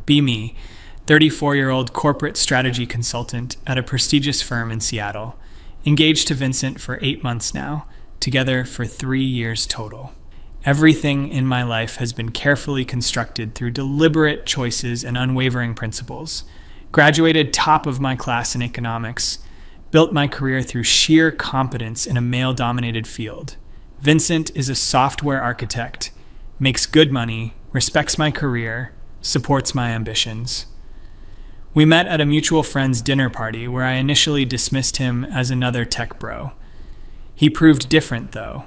Be me, 34-year-old corporate strategy consultant at a prestigious firm in Seattle, engaged to Vincent for 8 months now, together for 3 years total. Everything in my life has been carefully constructed through deliberate choices and unwavering principles. Graduated top of my class in economics, built my career through sheer competence in a male-dominated field. Vincent is a software architect, makes good money, respects my career, supports my ambitions. We met at a mutual friend's dinner party where I initially dismissed him as another tech bro. He proved different, though.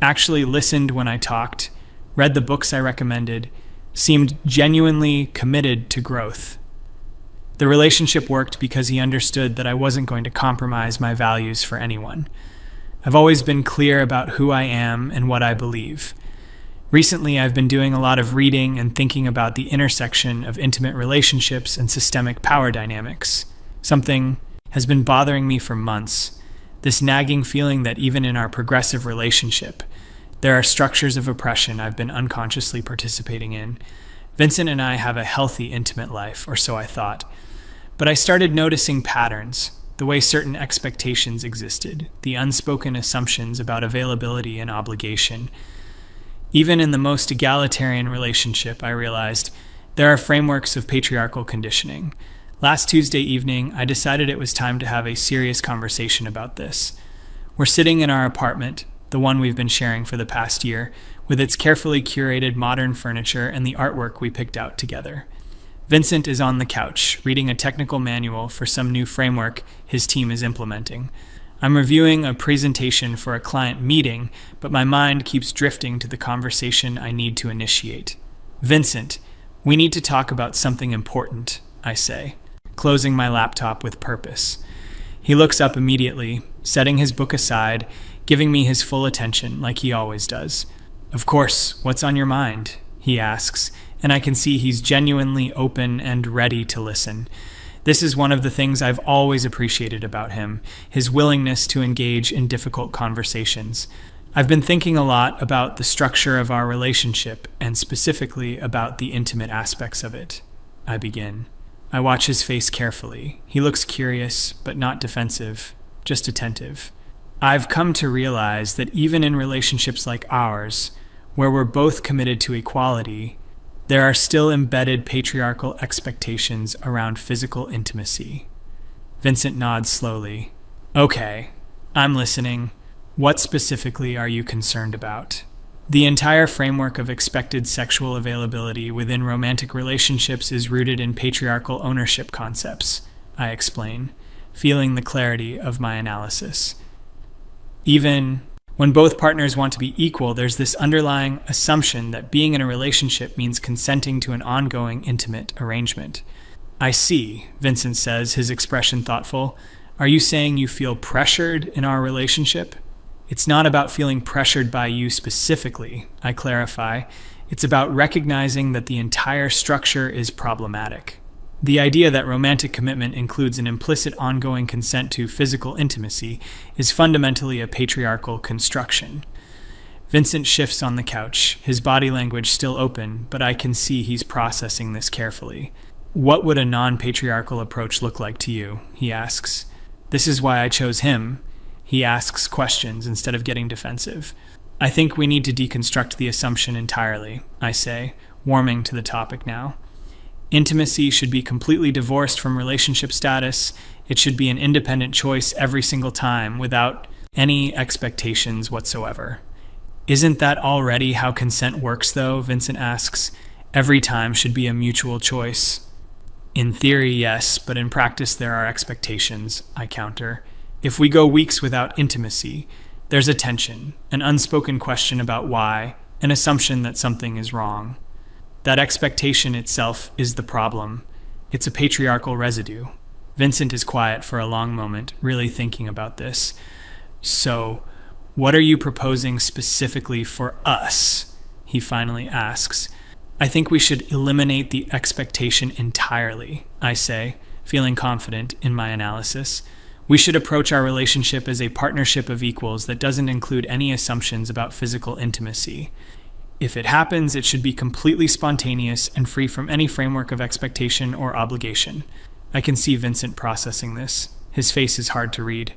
Actually listened when I talked, read the books I recommended, seemed genuinely committed to growth. The relationship worked because he understood that I wasn't going to compromise my values for anyone. I've always been clear about who I am and what I believe. Recently, I've been doing a lot of reading and thinking about the intersection of intimate relationships and systemic power dynamics. Something has been bothering me for months. This nagging feeling that even in our progressive relationship, there are structures of oppression I've been unconsciously participating in. Vincent and I have a healthy, intimate life, or so I thought. But I started noticing patterns, the way certain expectations existed, the unspoken assumptions about availability and obligation. Even in the most egalitarian relationship, I realized there are frameworks of patriarchal conditioning. Last Tuesday evening, I decided it was time to have a serious conversation about this. We're sitting in our apartment, the one we've been sharing for the past year, with its carefully curated modern furniture and the artwork we picked out together. Vincent is on the couch, reading a technical manual for some new framework his team is implementing. I'm reviewing a presentation for a client meeting, but my mind keeps drifting to the conversation I need to initiate. Vincent, we need to talk about something important, I say, closing my laptop with purpose. He looks up immediately, setting his book aside, giving me his full attention like he always does. Of course, what's on your mind? He asks, and I can see he's genuinely open and ready to listen. This is one of the things I've always appreciated about him, his willingness to engage in difficult conversations. I've been thinking a lot about the structure of our relationship, and specifically about the intimate aspects of it. I begin. I watch his face carefully. He looks curious, but not defensive, just attentive. I've come to realize that even in relationships like ours, where we're both committed to equality, there are still embedded patriarchal expectations around physical intimacy. Vincent nods slowly. Okay, I'm listening. What specifically are you concerned about? The entire framework of expected sexual availability within romantic relationships is rooted in patriarchal ownership concepts, I explain, feeling the clarity of my analysis. Even when both partners want to be equal, there's this underlying assumption that being in a relationship means consenting to an ongoing, intimate arrangement. I see, Vincent says, his expression thoughtful. Are you saying you feel pressured in our relationship? It's not about feeling pressured by you specifically, I clarify. It's about recognizing that the entire structure is problematic. The idea that romantic commitment includes an implicit ongoing consent to physical intimacy is fundamentally a patriarchal construction. Vincent shifts on the couch, his body language still open, but I can see he's processing this carefully. What would a non-patriarchal approach look like to you? He asks. This is why I chose him. He asks questions instead of getting defensive. I think we need to deconstruct the assumption entirely, I say, warming to the topic now. Intimacy should be completely divorced from relationship status. It should be an independent choice every single time without any expectations whatsoever. Isn't that already how consent works, though? Vincent asks. Every time should be a mutual choice. In theory, yes, but in practice there are expectations, I counter. If we go weeks without intimacy, there's a tension, an unspoken question about why, an assumption that something is wrong. That expectation itself is the problem. It's a patriarchal residue. Vincent is quiet for a long moment, really thinking about this. So, what are you proposing specifically for us? He finally asks. I think we should eliminate the expectation entirely, I say, feeling confident in my analysis. We should approach our relationship as a partnership of equals that doesn't include any assumptions about physical intimacy. if it happens, it should be completely spontaneous and free from any framework of expectation or obligation. I can see Vincent processing this. His face is hard to read.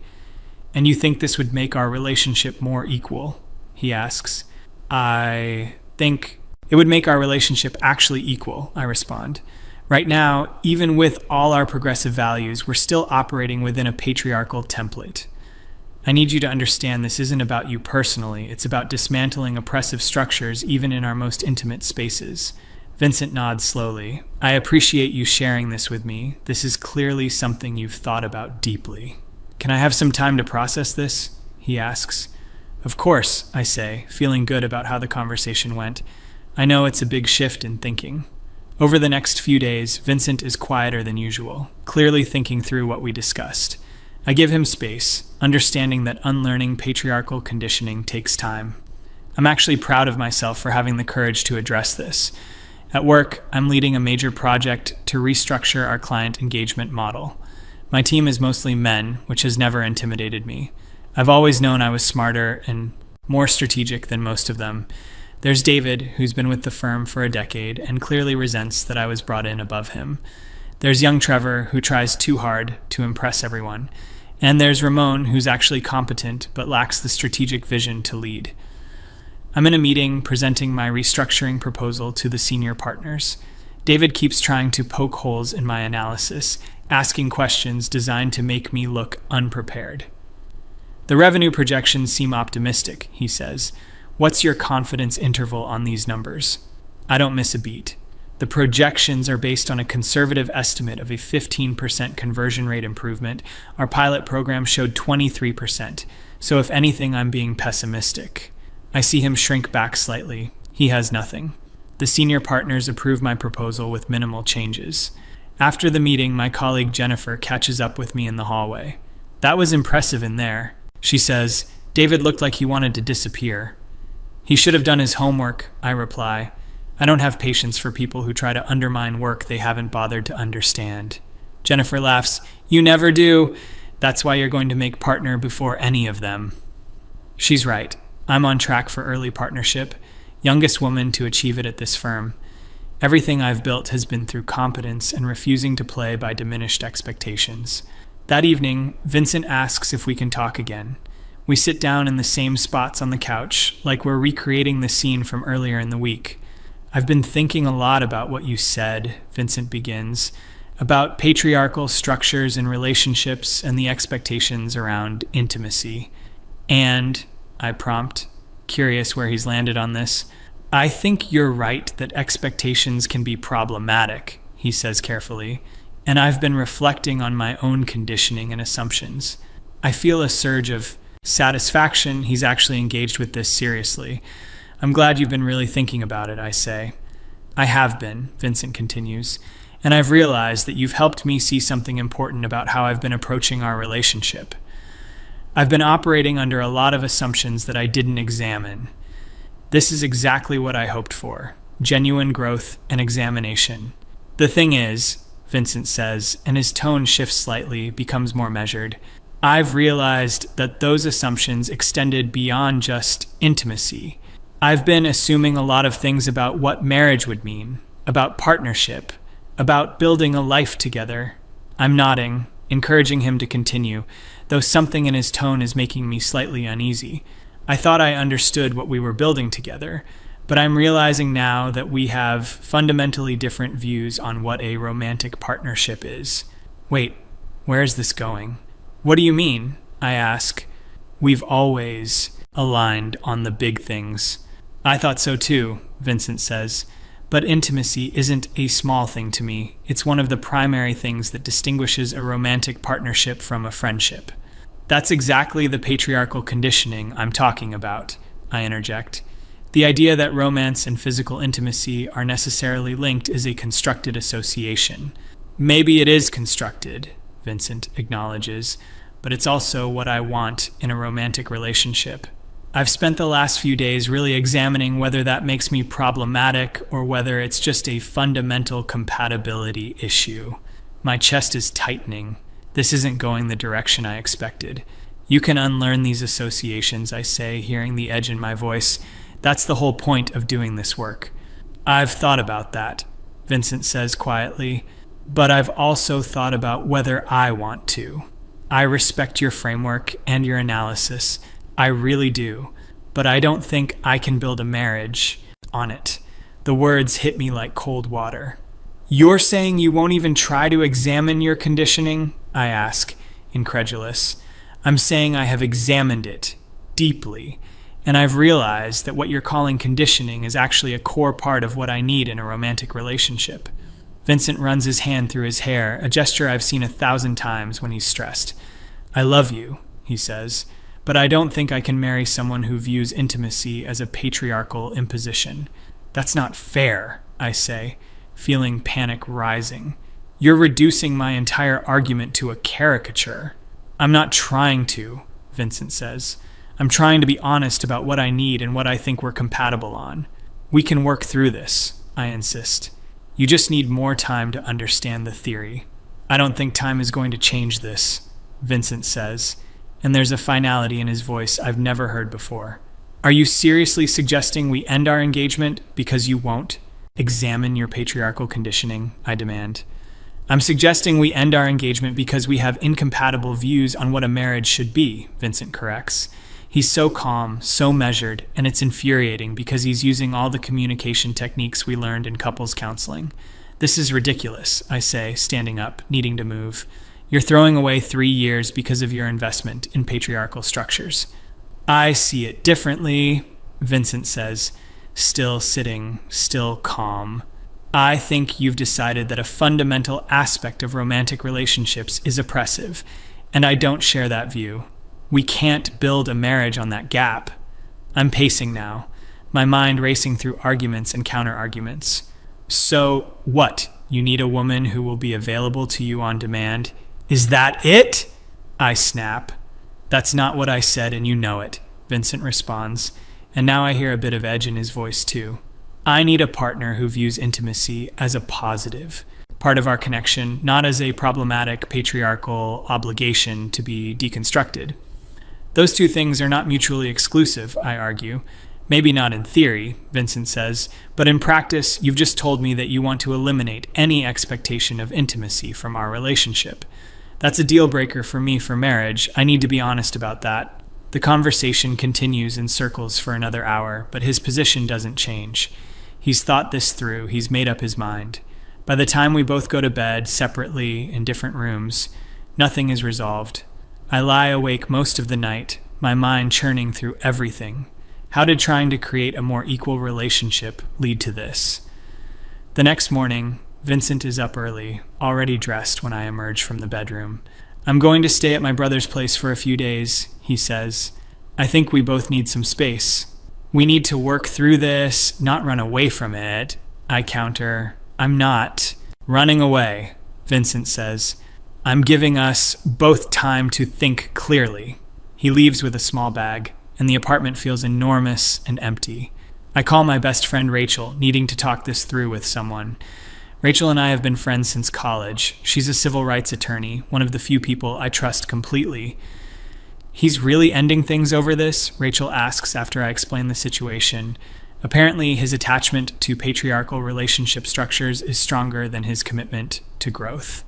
And you think this would make our relationship more equal? He asks. I think it would make our relationship actually equal, I respond. Right now, even with all our progressive values, we're still operating within a patriarchal template. I need you to understand this isn't about you personally. It's about dismantling oppressive structures even in our most intimate spaces. Vincent nods slowly. I appreciate you sharing this with me. This is clearly something you've thought about deeply. Can I have some time to process this? He asks. Of course, I say, feeling good about how the conversation went. I know it's a big shift in thinking. Over the next few days, Vincent is quieter than usual, clearly thinking through what we discussed. I give him space, understanding that unlearning patriarchal conditioning takes time. I'm actually proud of myself for having the courage to address this. At work, I'm leading a major project to restructure our client engagement model. My team is mostly men, which has never intimidated me. I've always known I was smarter and more strategic than most of them. There's David, who's been with the firm for a decade and clearly resents that I was brought in above him. There's young Trevor, who tries too hard to impress everyone. And there's Ramon, who's actually competent but lacks the strategic vision to lead. I'm in a meeting presenting my restructuring proposal to the senior partners. David keeps trying to poke holes in my analysis, asking questions designed to make me look unprepared. The revenue projections seem optimistic, he says. What's your confidence interval on these numbers? I don't miss a beat. The projections are based on a conservative estimate of a 15% conversion rate improvement. Our pilot program showed 23%, so if anything, I'm being pessimistic. I see him shrink back slightly. He has nothing. The senior partners approve my proposal with minimal changes. After the meeting, my colleague Jennifer catches up with me in the hallway. That was impressive in there. She says, David looked like he wanted to disappear. He should have done his homework, I reply. I don't have patience for people who try to undermine work they haven't bothered to understand. Jennifer laughs. You never do. That's why you're going to make partner before any of them. She's right. I'm on track for early partnership, youngest woman to achieve it at this firm. Everything I've built has been through competence and refusing to play by diminished expectations. That evening, Vincent asks if we can talk again. We sit down in the same spots on the couch, like we're recreating the scene from earlier in the week. I've been thinking a lot about what you said, Vincent begins, about patriarchal structures in relationships and the expectations around intimacy. And, I prompt, curious where he's landed on this, I think you're right that expectations can be problematic, he says carefully, and I've been reflecting on my own conditioning and assumptions. I feel a surge of satisfaction he's actually engaged with this seriously. I'm glad you've been really thinking about it, I say. I have been, Vincent continues, and I've realized that you've helped me see something important about how I've been approaching our relationship. I've been operating under a lot of assumptions that I didn't examine. This is exactly what I hoped for, genuine growth and examination. The thing is, Vincent says, and his tone shifts slightly, becomes more measured, I've realized that those assumptions extended beyond just intimacy. I've been assuming a lot of things about what marriage would mean, about partnership, about building a life together. I'm nodding, encouraging him to continue, though something in his tone is making me slightly uneasy. I thought I understood what we were building together, but I'm realizing now that we have fundamentally different views on what a romantic partnership is. Wait, where is this going? What do you mean? I ask. We've always aligned on the big things. I thought so too, Vincent says. But intimacy isn't a small thing to me. It's one of the primary things that distinguishes a romantic partnership from a friendship. That's exactly the patriarchal conditioning I'm talking about, I interject. The idea that romance and physical intimacy are necessarily linked is a constructed association. Maybe it is constructed, Vincent acknowledges, but it's also what I want in a romantic relationship. I've spent the last few days really examining whether that makes me problematic or whether it's just a fundamental compatibility issue. My chest is tightening. This isn't going the direction I expected. You can unlearn these associations, I say, hearing the edge in my voice. That's the whole point of doing this work. I've thought about that, Vincent says quietly, but I've also thought about whether I want to. I respect your framework and your analysis. I really do. But I don't think I can build a marriage on it. The words hit me like cold water. You're saying you won't even try to examine your conditioning? I ask, incredulous. I'm saying I have examined it deeply, and I've realized that what you're calling conditioning is actually a core part of what I need in a romantic relationship. Vincent runs his hand through his hair, a gesture I've seen 1,000 times when he's stressed. I love you, he says, but I don't think I can marry someone who views intimacy as a patriarchal imposition. That's not fair, I say, feeling panic rising. You're reducing my entire argument to a caricature. I'm not trying to, Vincent says. I'm trying to be honest about what I need and what I think we're compatible on. We can work through this, I insist. You just need more time to understand the theory. I don't think time is going to change this, Vincent says, and there's a finality in his voice I've never heard before. Are you seriously suggesting we end our engagement because you won't examine your patriarchal conditioning? I demand. I'm suggesting we end our engagement because we have incompatible views on what a marriage should be, Vincent corrects. He's so calm, so measured, and it's infuriating because he's using all the communication techniques we learned in couples counseling. This is ridiculous, I say, standing up, needing to move. You're throwing away 3 years because of your investment in patriarchal structures. I see it differently, Vincent says, still sitting, still calm. I think you've decided that a fundamental aspect of romantic relationships is oppressive, and I don't share that view. We can't build a marriage on that gap. I'm pacing now, my mind racing through arguments and counter-arguments. So, what? You need a woman who will be available to you on demand? Is that it? I snap. That's not what I said, and you know it, Vincent responds, and now I hear a bit of edge in his voice too. I need a partner who views intimacy as a positive, part of our connection, not as a problematic patriarchal obligation to be deconstructed. Those two things are not mutually exclusive, I argue. Maybe not in theory, Vincent says, but in practice, you've just told me that you want to eliminate any expectation of intimacy from our relationship. That's a deal breaker for me for marriage. I need to be honest about that. The conversation continues in circles for another hour, but his position doesn't change. He's thought this through. He's made up his mind. By the time we both go to bed, separately, in different rooms, nothing is resolved. I lie awake most of the night, my mind churning through everything. How did trying to create a more equal relationship lead to this? The next morning, Vincent is up early, already dressed when I emerge from the bedroom. I'm going to stay at my brother's place for a few days, he says. I think we both need some space. We need to work through this, not run away from it, I counter. I'm not running away, Vincent says. I'm giving us both time to think clearly. He leaves with a small bag, and the apartment feels enormous and empty. I call my best friend Rachel, needing to talk this through with someone. Rachel and I have been friends since college. She's a civil rights attorney, one of the few people I trust completely. He's really ending things over this? Rachel asks after I explain the situation. Apparently, his attachment to patriarchal relationship structures is stronger than his commitment to growth.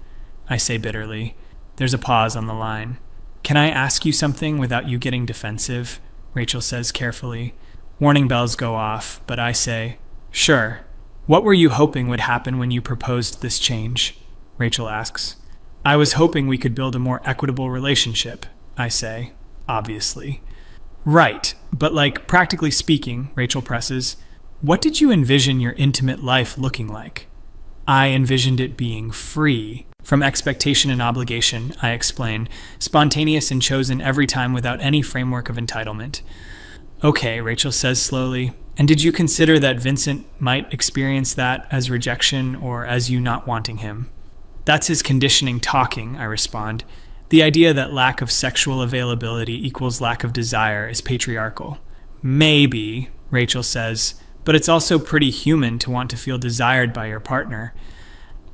I say bitterly. There's a pause on the line. Can I ask you something without you getting defensive? Rachel says carefully. Warning bells go off, but I say, sure. What were you hoping would happen when you proposed this change? Rachel asks. I was hoping we could build a more equitable relationship, I say, obviously. Right, but practically speaking, Rachel presses, what did you envision your intimate life looking like? I envisioned it being free from expectation and obligation, I explain, spontaneous and chosen every time without any framework of entitlement. Okay, Rachel says slowly, and did you consider that Vincent might experience that as rejection or as you not wanting him? That's his conditioning talking, I respond. The idea that lack of sexual availability equals lack of desire is patriarchal. Maybe, Rachel says, but it's also pretty human to want to feel desired by your partner.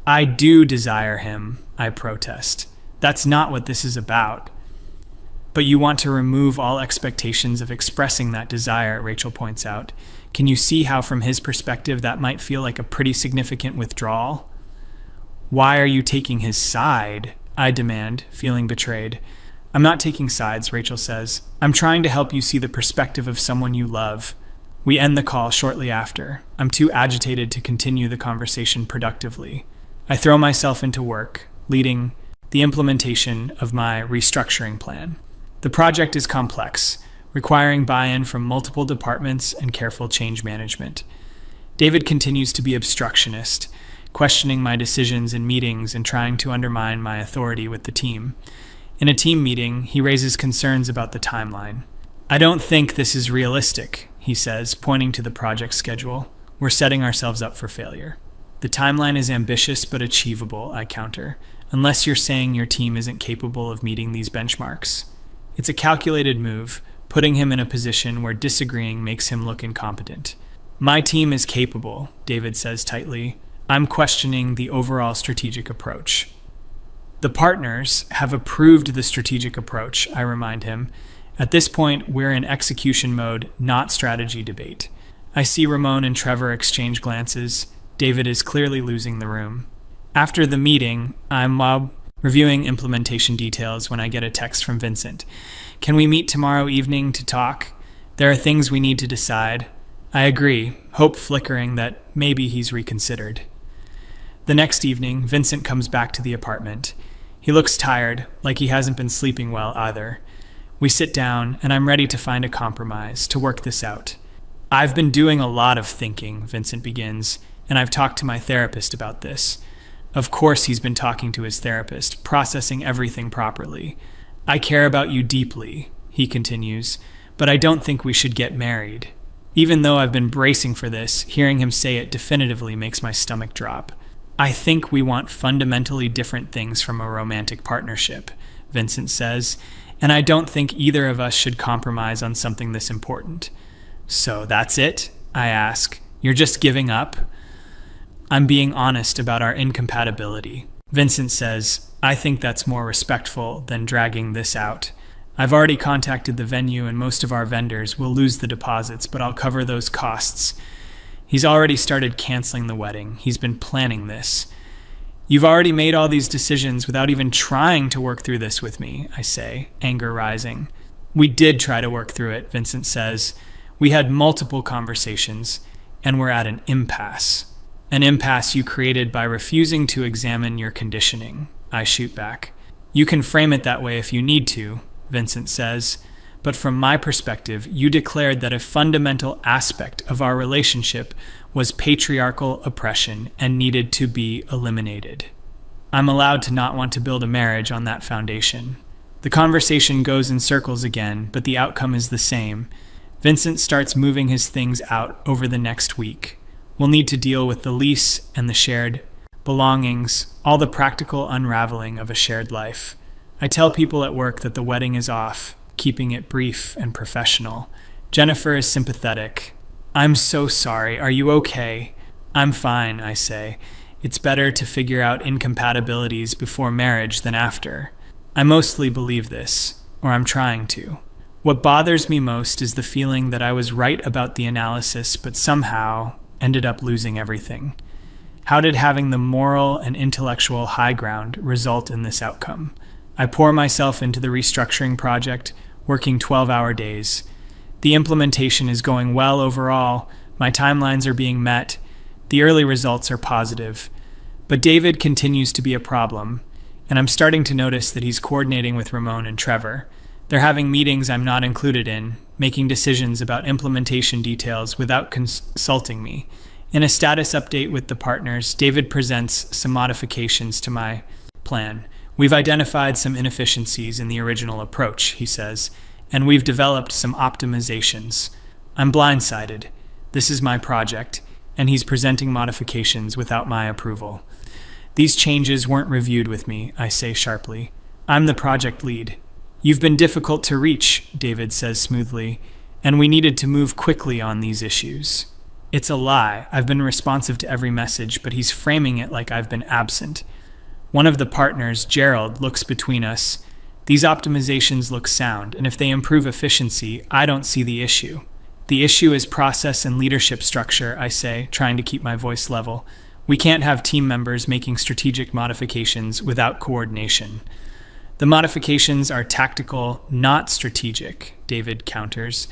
I do desire him, I protest. That's not what this is about. But you want to remove all expectations of expressing that desire, Rachel points out. Can you see how, from his perspective, that might feel like a pretty significant withdrawal? Why are you taking his side? I demand, feeling betrayed. I'm not taking sides, Rachel says. I'm trying to help you see the perspective of someone you love. We end the call shortly after. I'm too agitated to continue the conversation productively. I throw myself into work, leading the implementation of my restructuring plan. The project is complex, requiring buy-in from multiple departments and careful change management. David continues to be obstructionist, questioning my decisions in meetings and trying to undermine my authority with the team. In a team meeting, he raises concerns about the timeline. I don't think this is realistic, he says, pointing to the project schedule. We're setting ourselves up for failure. The timeline is ambitious but achievable, I counter, unless you're saying your team isn't capable of meeting these benchmarks. It's a calculated move, putting him in a position where disagreeing makes him look incompetent. My team is capable, David says tightly. I'm questioning the overall strategic approach. The partners have approved the strategic approach, I remind him. At this point, we're in execution mode, not strategy debate. I see Ramon and Trevor exchange glances. David is clearly losing the room. After the meeting, I'm reviewing implementation details when I get a text from Vincent. Can we meet tomorrow evening to talk? There are things we need to decide. I agree, hope flickering that maybe he's reconsidered. The next evening, Vincent comes back to the apartment. He looks tired, like he hasn't been sleeping well either. We sit down, and I'm ready to find a compromise, to work this out. I've been doing a lot of thinking, Vincent begins, and I've talked to my therapist about this. Of course he's been talking to his therapist, processing everything properly. I care about you deeply, he continues, but I don't think we should get married. Even though I've been bracing for this, hearing him say it definitively makes my stomach drop. I think we want fundamentally different things from a romantic partnership, Vincent says, and I don't think either of us should compromise on something this important. So that's it? I ask. You're just giving up? I'm being honest about our incompatibility. Vincent says, I think that's more respectful than dragging this out. I've already contacted the venue and most of our vendors. We'll lose the deposits, but I'll cover those costs. He's already started canceling the wedding. He's been planning this. You've already made all these decisions without even trying to work through this with me, I say, anger rising. We did try to work through it, Vincent says. We had multiple conversations, and we're at an impasse. An impasse you created by refusing to examine your conditioning, I shoot back. You can frame it that way if you need to, Vincent says, but from my perspective, you declared that a fundamental aspect of our relationship was patriarchal oppression and needed to be eliminated. I'm allowed to not want to build a marriage on that foundation. The conversation goes in circles again, but the outcome is the same. Vincent starts moving his things out over the next week. We'll need to deal with the lease and the shared belongings, all the practical unraveling of a shared life. I tell people at work that the wedding is off, keeping it brief and professional. Jennifer is sympathetic. I'm so sorry. Are you okay? I'm fine, I say. It's better to figure out incompatibilities before marriage than after. I mostly believe this, or I'm trying to. What bothers me most is the feeling that I was right about the analysis, but somehow ended up losing everything. How did having the moral and intellectual high ground result in this outcome? I pour myself into the restructuring project, working 12-hour days. The implementation is going well overall. My timelines are being met. The early results are positive. But David continues to be a problem, and I'm starting to notice that he's coordinating with Ramon and Trevor. They're having meetings I'm not included in, making decisions about implementation details without consulting me. In a status update with the partners, David presents some modifications to my plan. We've identified some inefficiencies in the original approach, he says, and we've developed some optimizations. I'm blindsided. This is my project, and he's presenting modifications without my approval. These changes weren't reviewed with me, I say sharply. I'm the project lead. You've been difficult to reach, David says smoothly, and we needed to move quickly on these issues. It's a lie. I've been responsive to every message, but he's framing it like I've been absent. One of the partners, Gerald, looks between us. These optimizations look sound, and if they improve efficiency, I don't see the issue. The issue is process and leadership structure, I say, trying to keep my voice level. We can't have team members making strategic modifications without coordination. The modifications are tactical, not strategic, David counters,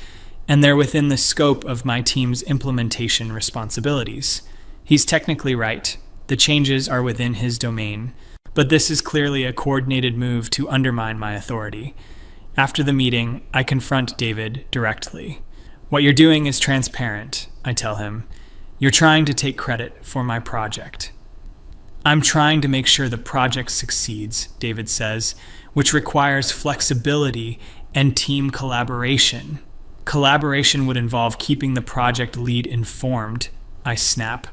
and they're within the scope of my team's implementation responsibilities. He's technically right. The changes are within his domain, but this is clearly a coordinated move to undermine my authority. After the meeting, I confront David directly. What you're doing is transparent, I tell him. You're trying to take credit for my project. I'm trying to make sure the project succeeds, David says, which requires flexibility and team collaboration. Collaboration would involve keeping the project lead informed, I snap.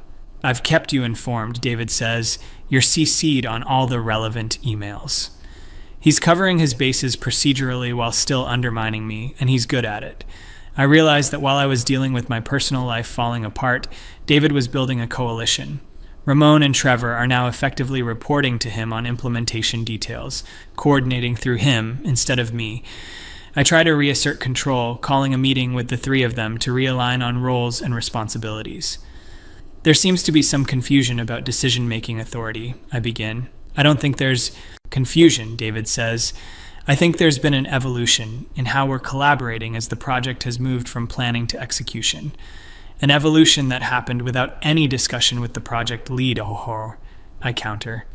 I've kept you informed, David says. You're CC'd on all the relevant emails. He's covering his bases procedurally while still undermining me, and he's good at it. I realized that while I was dealing with my personal life falling apart, David was building a coalition. Ramon and Trevor are now effectively reporting to him on implementation details, coordinating through him instead of me. I try to reassert control, calling a meeting with the three of them to realign on roles and responsibilities. There seems to be some confusion about decision-making authority, I begin. I don't think there's confusion, David says. I think there's been an evolution in how we're collaborating as the project has moved from planning to execution. An evolution that happened without any discussion with the project lead, I counter.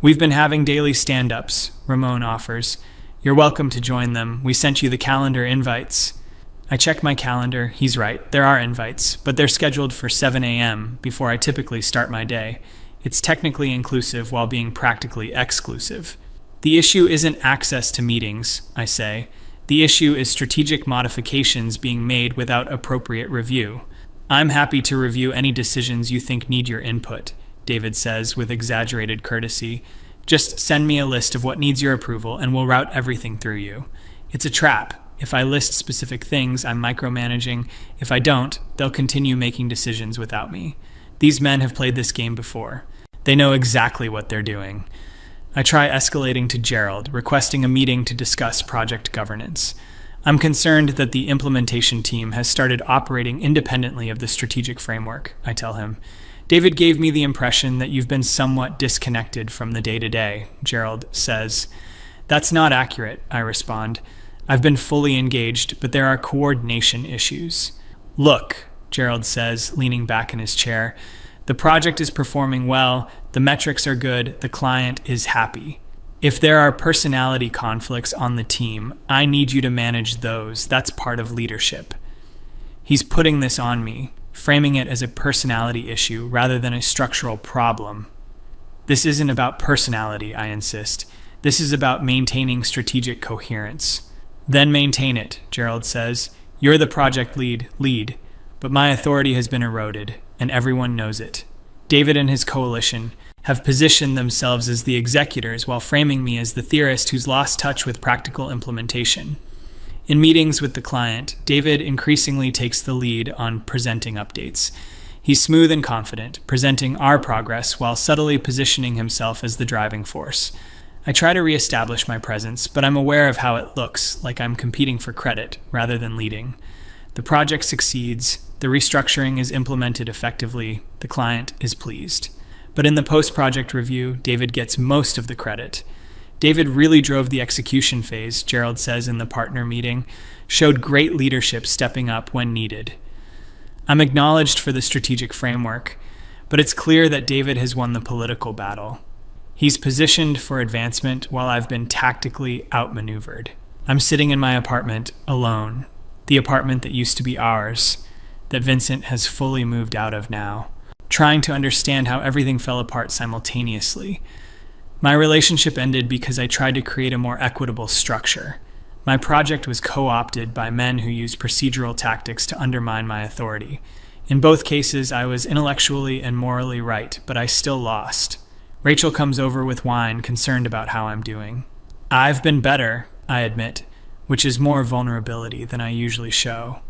We've been having daily stand-ups, Ramon offers. You're welcome to join them. We sent you the calendar invites. I check my calendar. He's right. There are invites, but they're scheduled for 7 a.m. before I typically start my day. It's technically inclusive while being practically exclusive. The issue isn't access to meetings, I say. The issue is strategic modifications being made without appropriate review. I'm happy to review any decisions you think need your input, David says with exaggerated courtesy. Just send me a list of what needs your approval and we'll route everything through you. It's a trap. If I list specific things, I'm micromanaging. If I don't, they'll continue making decisions without me. These men have played this game before. They know exactly what they're doing. I try escalating to Gerald, requesting a meeting to discuss project governance. I'm concerned that the implementation team has started operating independently of the strategic framework, I tell him. David gave me the impression that you've been somewhat disconnected from the day-to-day, Gerald says. That's not accurate, I respond. I've been fully engaged, but there are coordination issues. Look, Gerald says, leaning back in his chair, the project is performing well, the metrics are good, the client is happy. If there are personality conflicts on the team, I need you to manage those. That's part of leadership. He's putting this on me, framing it as a personality issue rather than a structural problem. This isn't about personality, I insist. This is about maintaining strategic coherence. Then maintain it, Gerald says. You're the project lead, but my authority has been eroded, and everyone knows it. David and his coalition have positioned themselves as the executors while framing me as the theorist who's lost touch with practical implementation. In meetings with the client, David increasingly takes the lead on presenting updates. He's smooth and confident, presenting our progress while subtly positioning himself as the driving force. I try to reestablish my presence, but I'm aware of how it looks, like I'm competing for credit rather than leading. The project succeeds, the restructuring is implemented effectively, the client is pleased. But in the post-project review, David gets most of the credit. David really drove the execution phase, Gerald says in the partner meeting, showed great leadership stepping up when needed. I'm acknowledged for the strategic framework, but it's clear that David has won the political battle. He's positioned for advancement while I've been tactically outmaneuvered. I'm sitting in my apartment alone, the apartment that used to be ours, that Vincent has fully moved out of now, trying to understand how everything fell apart simultaneously. My relationship ended because I tried to create a more equitable structure. My project was co-opted by men who used procedural tactics to undermine my authority. In both cases, I was intellectually and morally right, but I still lost. Rachel comes over with wine, concerned about how I'm doing. I've been better, I admit, which is more vulnerability than I usually show.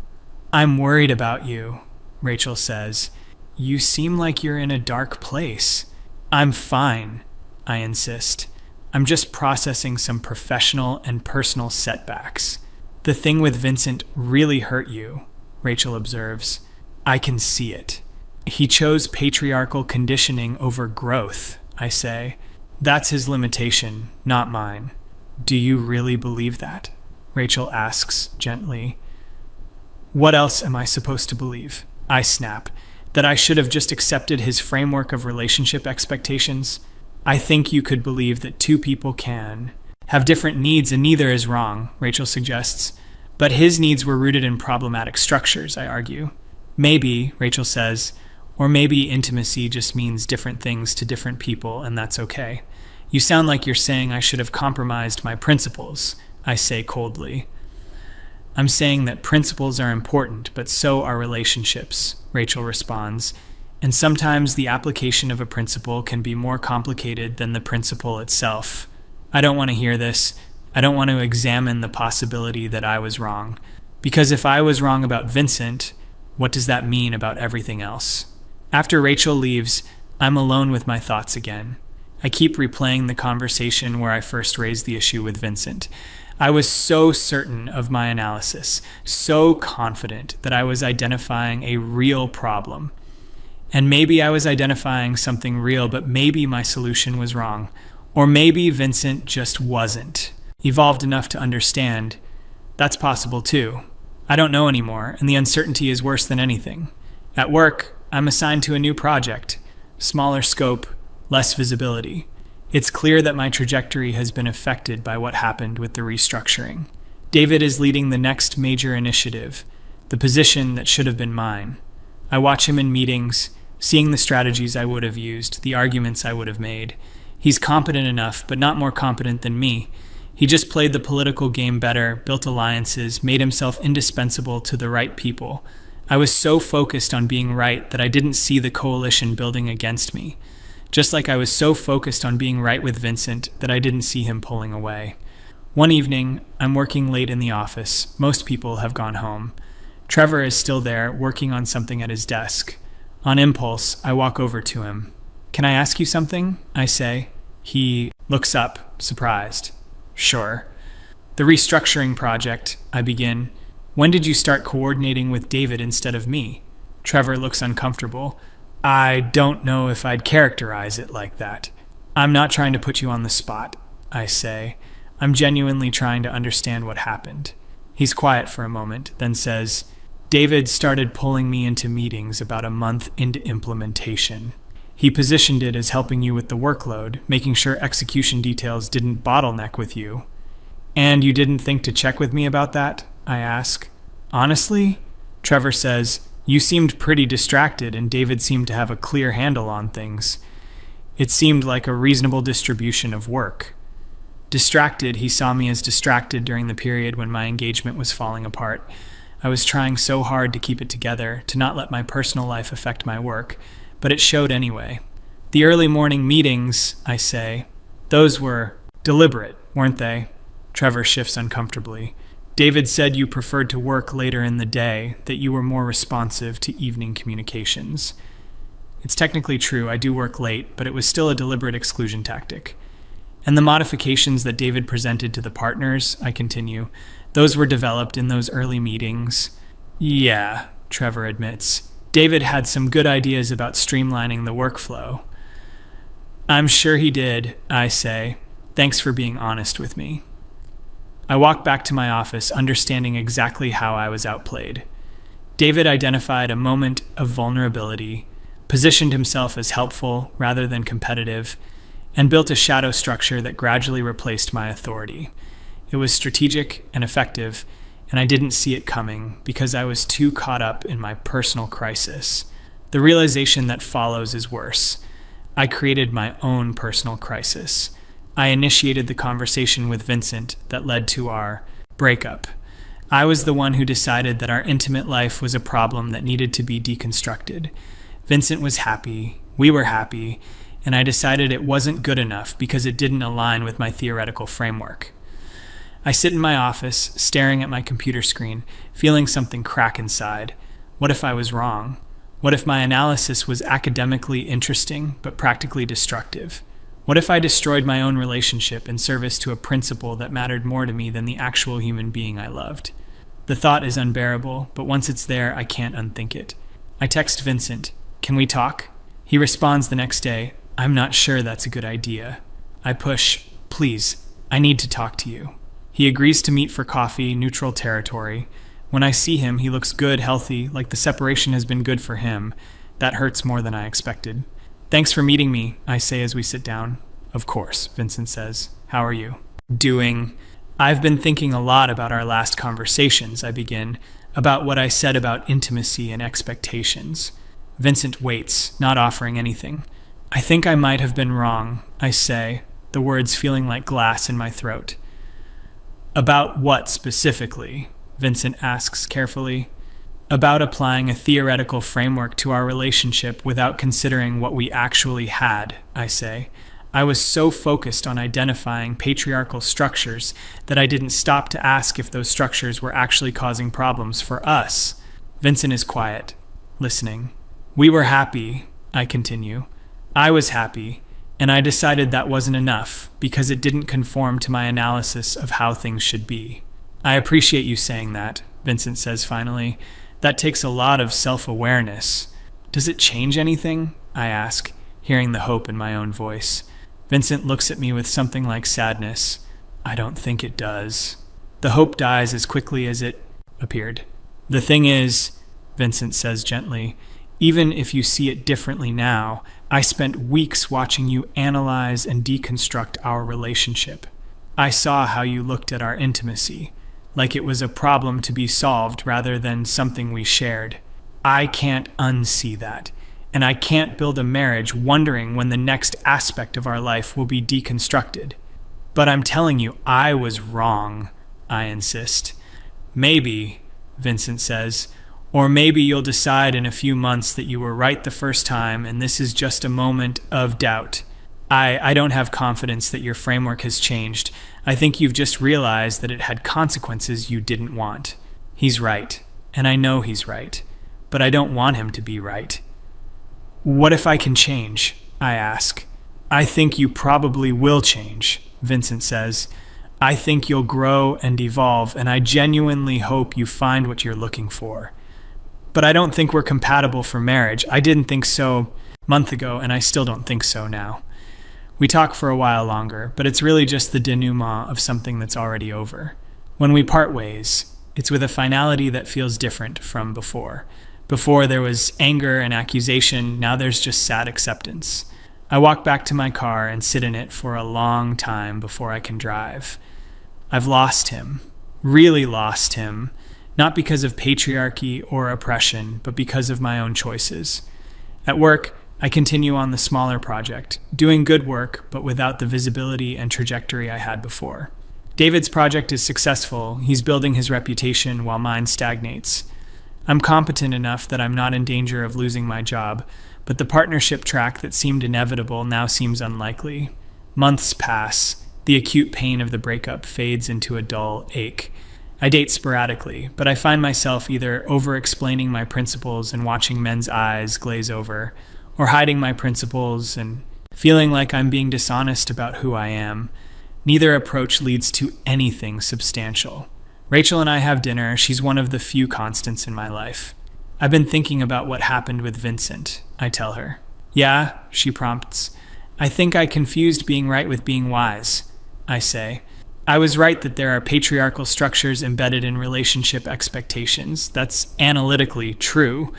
I'm worried about you, Rachel says. You seem like you're in a dark place. I'm fine, I insist. I'm just processing some professional and personal setbacks. The thing with Vincent really hurt you, Rachel observes. I can see it. He chose patriarchal conditioning over growth, I say. That's his limitation, not mine. Do you really believe that? Rachel asks gently. What else am I supposed to believe? I snap. That I should have just accepted his framework of relationship expectations? I think you could believe that two people can have different needs and neither is wrong, Rachel suggests. But his needs were rooted in problematic structures, I argue. Maybe, Rachel says, or maybe intimacy just means different things to different people, and that's okay. You sound like you're saying I should have compromised my principles, I say coldly. I'm saying that principles are important, but so are relationships, Rachel responds, and sometimes the application of a principle can be more complicated than the principle itself. I don't want to hear this. I don't want to examine the possibility that I was wrong. Because if I was wrong about Vincent, what does that mean about everything else? After Rachel leaves, I'm alone with my thoughts again. I keep replaying the conversation where I first raised the issue with Vincent. I was so certain of my analysis, so confident that I was identifying a real problem. And maybe I was identifying something real, but maybe my solution was wrong. Or maybe Vincent just wasn't evolved enough to understand. That's possible too. I don't know anymore, and the uncertainty is worse than anything. At work, I'm assigned to a new project. Smaller scope, less visibility. It's clear that my trajectory has been affected by what happened with the restructuring. David is leading the next major initiative, the position that should have been mine. I watch him in meetings, seeing the strategies I would have used, the arguments I would have made. He's competent enough, but not more competent than me. He just played the political game better, built alliances, made himself indispensable to the right people. I was so focused on being right that I didn't see the coalition building against me. Just like I was so focused on being right with Vincent that I didn't see him pulling away. One evening, I'm working late in the office. Most people have gone home. Trevor is still there, working on something at his desk. On impulse, I walk over to him. Can I ask you something? I say. He looks up, surprised. Sure. The restructuring project, I begin. When did you start coordinating with David instead of me? Trevor looks uncomfortable. I don't know if I'd characterize it like that. I'm not trying to put you on the spot, I say. I'm genuinely trying to understand what happened. He's quiet for a moment, then says, David started pulling me into meetings about a month into implementation. He positioned it as helping you with the workload, making sure execution details didn't bottleneck with you. And you didn't think to check with me about that? I ask. Honestly? Trevor says, you seemed pretty distracted and David seemed to have a clear handle on things. It seemed like a reasonable distribution of work. Distracted, he saw me as distracted during the period when my engagement was falling apart. I was trying so hard to keep it together, to not let my personal life affect my work, but it showed anyway. The early morning meetings, I say, those were deliberate, weren't they? Trevor shifts uncomfortably. David said you preferred to work later in the day, that you were more responsive to evening communications. It's technically true, I do work late, but it was still a deliberate exclusion tactic. And the modifications that David presented to the partners, I continue, those were developed in those early meetings. Yeah, Trevor admits. David had some good ideas about streamlining the workflow. I'm sure he did, I say. Thanks for being honest with me. I walk back to my office, understanding exactly how I was outplayed. David identified a moment of vulnerability, positioned himself as helpful rather than competitive, and built a shadow structure that gradually replaced my authority. It was strategic and effective, and I didn't see it coming because I was too caught up in my personal crisis. The realization that follows is worse. I created my own personal crisis. I initiated the conversation with Vincent that led to our breakup. I was the one who decided that our intimate life was a problem that needed to be deconstructed. Vincent was happy, we were happy, and I decided it wasn't good enough because it didn't align with my theoretical framework. I sit in my office, staring at my computer screen, feeling something crack inside. What if I was wrong? What if my analysis was academically interesting but practically destructive? What if I destroyed my own relationship in service to a principle that mattered more to me than the actual human being I loved? The thought is unbearable, but once it's there, I can't unthink it. I text Vincent, "Can we talk?" He responds the next day, "I'm not sure that's a good idea." I push, "Please, I need to talk to you." He agrees to meet for coffee, neutral territory. When I see him, he looks good, healthy, like the separation has been good for him. That hurts more than I expected. "Thanks for meeting me," I say as we sit down. "Of course," Vincent says. "How are you?" "Doing." "I've been thinking a lot about our last conversations," I begin, "about what I said about intimacy and expectations." Vincent waits, not offering anything. "I think I might have been wrong," I say, the words feeling like glass in my throat. "About what specifically?" Vincent asks carefully. "About applying a theoretical framework to our relationship without considering what we actually had," I say. I was so focused on identifying patriarchal structures that I didn't stop to ask if those structures were actually causing problems for us. Vincent is quiet, listening. "We were happy," I continue. "I was happy, and I decided that wasn't enough because it didn't conform to my analysis of how things should be." "I appreciate you saying that," Vincent says finally. "That takes a lot of self-awareness." "Does it change anything?" I ask, hearing the hope in my own voice. Vincent looks at me with something like sadness. "I don't think it does." The hope dies as quickly as it appeared. "The thing is," Vincent says gently, "even if you see it differently now, I spent weeks watching you analyze and deconstruct our relationship. I saw how you looked at our intimacy, like it was a problem to be solved rather than something we shared. I can't unsee that, and I can't build a marriage wondering when the next aspect of our life will be deconstructed. But I'm telling you, I was wrong," I insist. "Maybe," Vincent says, "or maybe you'll decide in a few months that you were right the first time and this is just a moment of doubt. I don't have confidence that your framework has changed. I think you've just realized that it had consequences you didn't want." He's right, and I know he's right, but I don't want him to be right. "What if I can change?" I ask. "I think you probably will change," Vincent says. "I think you'll grow and evolve, and I genuinely hope you find what you're looking for. But I don't think we're compatible for marriage. I didn't think so a month ago, and I still don't think so now." We talk for a while longer, but it's really just the denouement of something that's already over. When we part ways, it's with a finality that feels different from before. Before there was anger and accusation, now there's just sad acceptance. I walk back to my car and sit in it for a long time before I can drive. I've lost him, really lost him, not because of patriarchy or oppression, but because of my own choices. At work, I continue on the smaller project, doing good work, but without the visibility and trajectory I had before. David's project is successful. He's building his reputation while mine stagnates. I'm competent enough that I'm not in danger of losing my job, but the partnership track that seemed inevitable now seems unlikely. Months pass. The acute pain of the breakup fades into a dull ache. I date sporadically, but I find myself either over-explaining my principles and watching men's eyes glaze over, or hiding my principles and feeling like I'm being dishonest about who I am. Neither approach leads to anything substantial. Rachel and I have dinner. She's one of the few constants in my life. "I've been thinking about what happened with Vincent," I tell her. "Yeah," she prompts. "I think I confused being right with being wise," I say. "I was right that there are patriarchal structures embedded in relationship expectations. That's analytically true.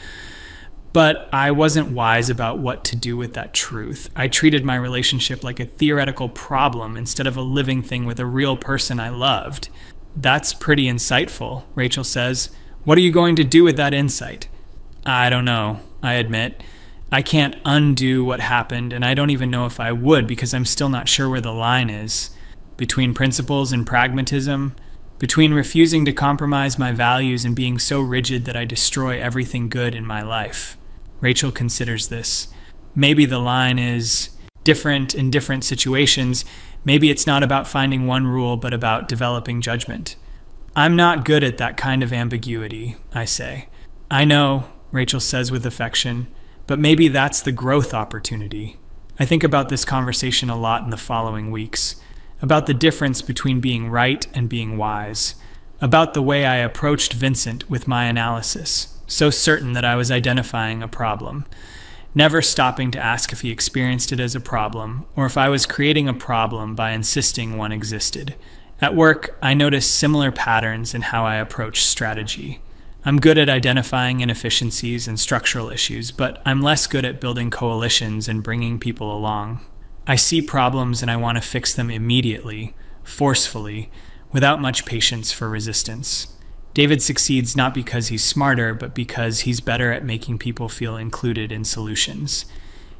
But I wasn't wise about what to do with that truth. I treated my relationship like a theoretical problem instead of a living thing with a real person I loved." "That's pretty insightful," Rachel says. "What are you going to do with that insight?" "I don't know," I admit. "I can't undo what happened, and I don't even know if I would because I'm still not sure where the line is. Between principles and pragmatism, between refusing to compromise my values and being so rigid that I destroy everything good in my life." Rachel considers this. "Maybe the line is different in different situations. Maybe it's not about finding one rule, but about developing judgment." "I'm not good at that kind of ambiguity," I say. "I know," Rachel says with affection, "but maybe that's the growth opportunity." I think about this conversation a lot in the following weeks, about the difference between being right and being wise, about the way I approached Vincent with my analysis, so certain that I was identifying a problem, never stopping to ask if he experienced it as a problem, or if I was creating a problem by insisting one existed. At work, I noticed similar patterns in how I approach strategy. I'm good at identifying inefficiencies and structural issues, but I'm less good at building coalitions and bringing people along. I see problems and I want to fix them immediately, forcefully, without much patience for resistance. David succeeds not because he's smarter, but because he's better at making people feel included in solutions.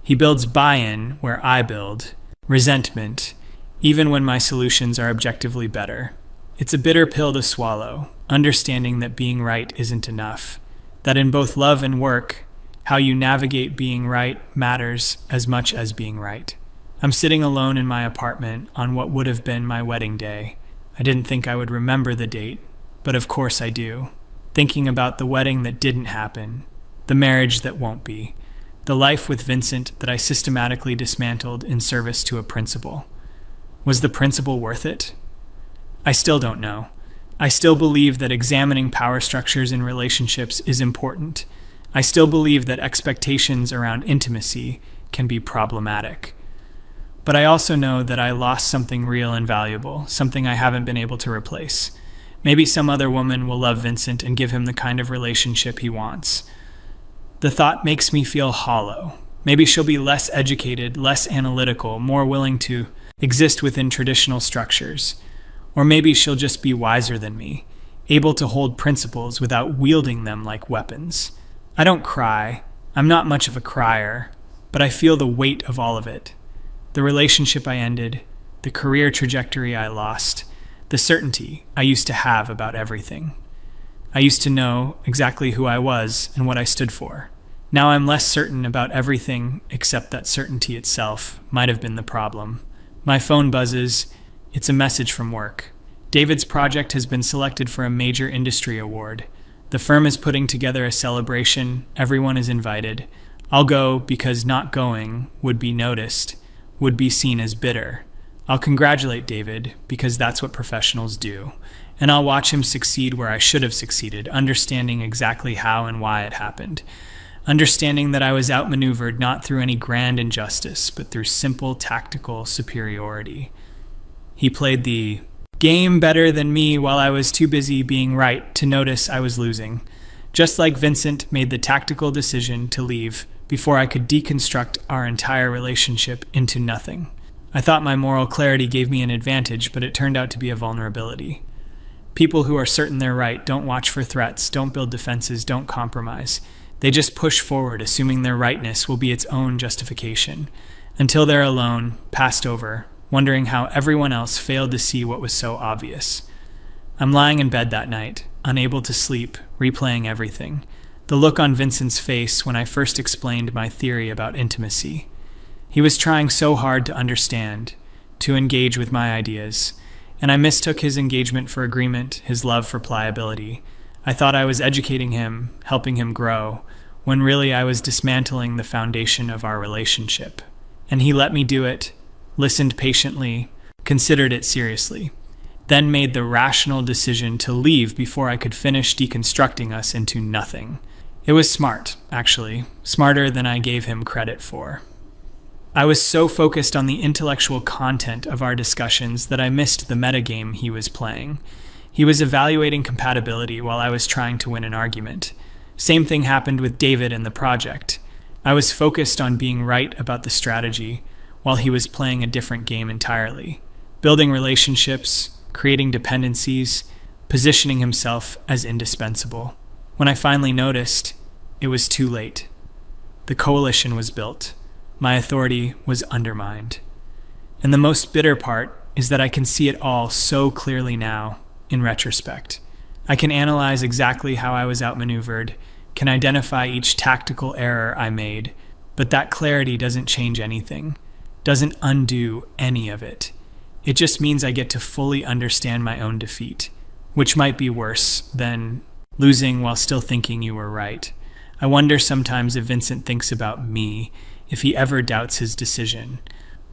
He builds buy-in where I build resentment, even when my solutions are objectively better. It's a bitter pill to swallow, understanding that being right isn't enough, that in both love and work, how you navigate being right matters as much as being right. I'm sitting alone in my apartment on what would have been my wedding day. I didn't think I would remember the date, but of course I do. Thinking about the wedding that didn't happen, the marriage that won't be, the life with Vincent that I systematically dismantled in service to a principle. Was the principle worth it? I still don't know. I still believe that examining power structures in relationships is important. I still believe that expectations around intimacy can be problematic. But I also know that I lost something real and valuable, something I haven't been able to replace. Maybe some other woman will love Vincent and give him the kind of relationship he wants. The thought makes me feel hollow. Maybe she'll be less educated, less analytical, more willing to exist within traditional structures. Or maybe she'll just be wiser than me, able to hold principles without wielding them like weapons. I don't cry. I'm not much of a crier, but I feel the weight of all of it. The relationship I ended, the career trajectory I lost, the certainty I used to have about everything. I used to know exactly who I was and what I stood for. Now I'm less certain about everything except that certainty itself might have been the problem. My phone buzzes. It's a message from work. David's project has been selected for a major industry award. The firm is putting together a celebration. Everyone is invited. I'll go because not going would be noticed, would be seen as bitter. I'll congratulate David because that's what professionals do. And I'll watch him succeed where I should have succeeded, understanding exactly how and why it happened. Understanding that I was outmaneuvered not through any grand injustice, but through simple tactical superiority. He played the game better than me while I was too busy being right to notice I was losing. Just like Vincent made the tactical decision to leave before I could deconstruct our entire relationship into nothing. I thought my moral clarity gave me an advantage, but it turned out to be a vulnerability. People who are certain they're right don't watch for threats, don't build defenses, don't compromise. They just push forward, assuming their rightness will be its own justification, until they're alone, passed over, wondering how everyone else failed to see what was so obvious. I'm lying in bed that night, unable to sleep, replaying everything. The look on Vincent's face when I first explained my theory about intimacy. He was trying so hard to understand, to engage with my ideas, and I mistook his engagement for agreement, his love for pliability. I thought I was educating him, helping him grow, when really I was dismantling the foundation of our relationship. And he let me do it, listened patiently, considered it seriously, then made the rational decision to leave before I could finish deconstructing us into nothing. It was smart, actually, smarter than I gave him credit for. I was so focused on the intellectual content of our discussions that I missed the metagame he was playing. He was evaluating compatibility while I was trying to win an argument. Same thing happened with David and the project. I was focused on being right about the strategy, while he was playing a different game entirely, building relationships, creating dependencies, positioning himself as indispensable. When I finally noticed, it was too late. The coalition was built. My authority was undermined. And the most bitter part is that I can see it all so clearly now, in retrospect. I can analyze exactly how I was outmaneuvered, can identify each tactical error I made, but that clarity doesn't change anything, doesn't undo any of it. It just means I get to fully understand my own defeat, which might be worse than losing while still thinking you were right. I wonder sometimes if Vincent thinks about me, if he ever doubts his decision,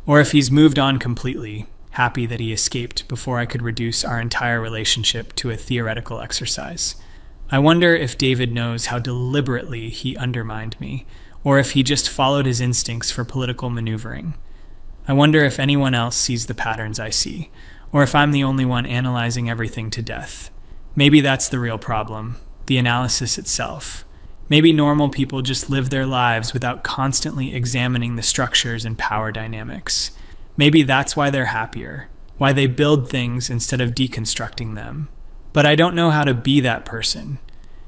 or if he's moved on completely, happy that he escaped before I could reduce our entire relationship to a theoretical exercise. I wonder if David knows how deliberately he undermined me, or if he just followed his instincts for political maneuvering. I wonder if anyone else sees the patterns I see, or if I'm the only one analyzing everything to death. Maybe that's the real problem, the analysis itself. Maybe normal people just live their lives without constantly examining the structures and power dynamics. Maybe that's why they're happier, why they build things instead of deconstructing them. But I don't know how to be that person,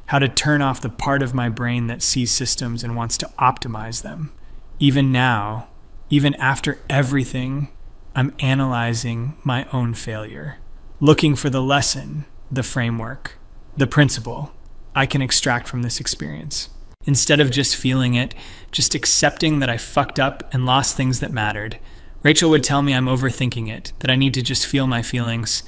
how to turn off the part of my brain that sees systems and wants to optimize them. Even now, even after everything, I'm analyzing my own failure, looking for the lesson, the framework, the principle I can extract from this experience. Instead of just feeling it, just accepting that I fucked up and lost things that mattered. Rachel would tell me I'm overthinking it, that I need to just feel my feelings.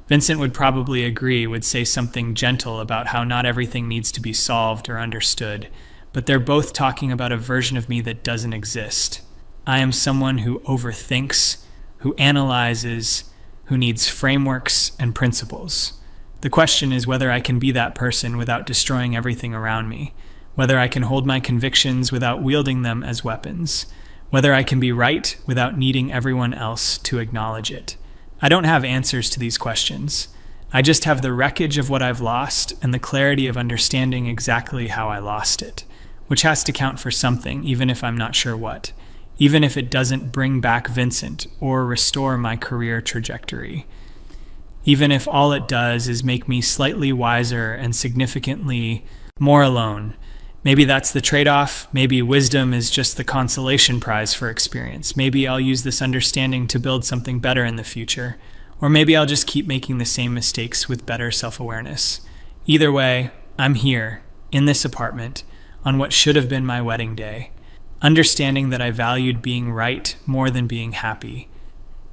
Vincent would probably agree, would say something gentle about how not everything needs to be solved or understood, but they're both talking about a version of me that doesn't exist. I am someone who overthinks, who analyzes, who needs frameworks and principles. The question is whether I can be that person without destroying everything around me, whether I can hold my convictions without wielding them as weapons, whether I can be right without needing everyone else to acknowledge it. I don't have answers to these questions. I just have the wreckage of what I've lost and the clarity of understanding exactly how I lost it, which has to count for something, even if I'm not sure what, even if it doesn't bring back Vincent or restore my career trajectory. Even if all it does is make me slightly wiser and significantly more alone. Maybe that's the trade-off. Maybe wisdom is just the consolation prize for experience. Maybe I'll use this understanding to build something better in the future. Or maybe I'll just keep making the same mistakes with better self-awareness. Either way, I'm here, in this apartment, on what should have been my wedding day, understanding that I valued being right more than being happy,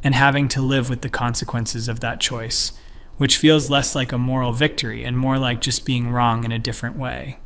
and having to live with the consequences of that choice, which feels less like a moral victory and more like just being wrong in a different way.